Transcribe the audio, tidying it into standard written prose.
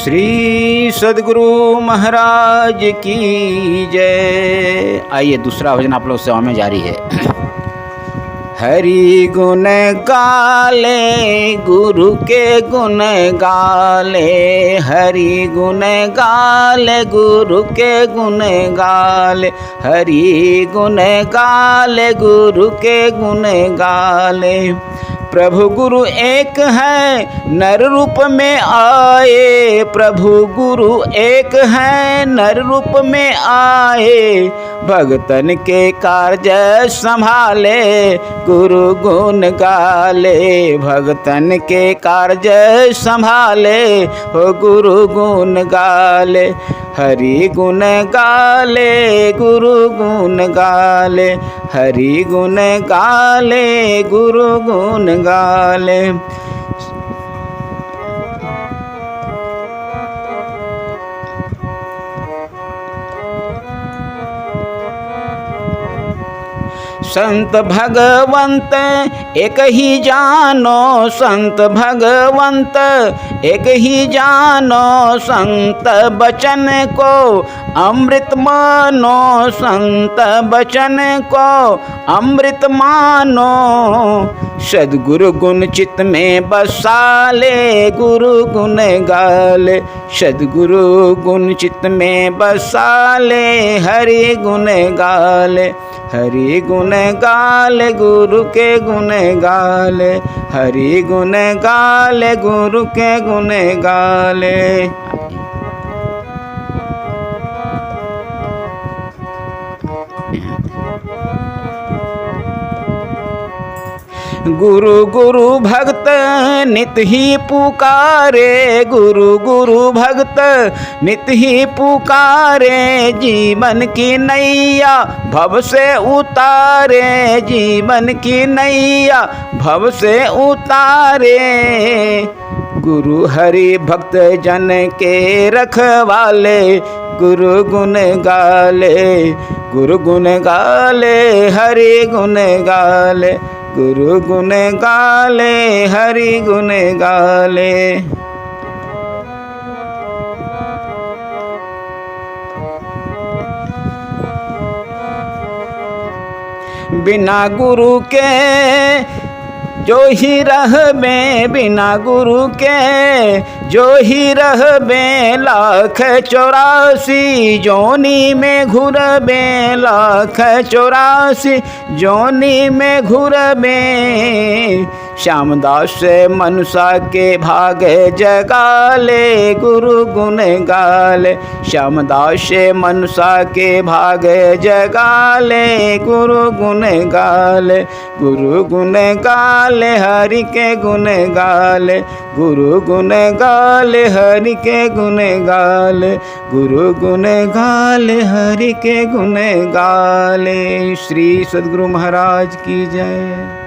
श्री सद्गुरु महाराज की जय। आइए दूसरा भजन आप लोग सेवा में जारी है। हरि गुण गाले गुरु के गुण गाले, हरि गुण गाले गुरु के गुण गाले, हरि गुण गाले गुरु के गुण गाले। प्रभु गुरु एक है नर रूप में आए, प्रभु गुरु एक है नर रूप में आए, भगतन के कार्य संभाले गुरु गुण गाले, भगतन के कार्य संभाले हो गुरु गुण गाले। हरि गुण गाले गुरु गुण गाले, हरि गुण गाले गुरु गुण गाले। संत भगवंत एक ही जानो, संत भगवंत एक ही जानो, संत बचन को अमृत मानो, संत बचन को अमृत मानो। सद्गुरु गुण चित्त में बसाले गुरु गुण गाले, सद्गुरु गुण चित्त में बसाले हरि गुण गाले, हरि गुण गाले गुरु के गुण गाले, हरि गुण गाले गुरु के गुण गाले। गुरु गुरु भक्त नित ही पुकारे, गुरु गुरु भक्त नित ही पुकारे, जीवन की नैया भव से उतारे, जीवन की नैया भव से उतारे। गुरु हरि भक्त जन के रखवाले गुरु गुण गाले, गुरु गुण गाले हरि गुण गाले, गुरु गुण गाले हरि गुण गाले। बिना गुरु के जो ही रहबे, बिना गुरु के जो ही रहबे, लाख 84 जोनी में घुरबे, लाख 84 जोनी में घुरबे। श्यामदास मनुषा के भाग जगाले गुरु गुण गाले, श्यामदास मनुषा के भाग जगाले गुरु गुण गाले, गुरु गुण गाले हरि के गुण गाले, गुरु गुण गाले हरि के गुण गाले, गुरु गुण गाले हरि के गुण गाले। श्री सद्गुरु महाराज की जय।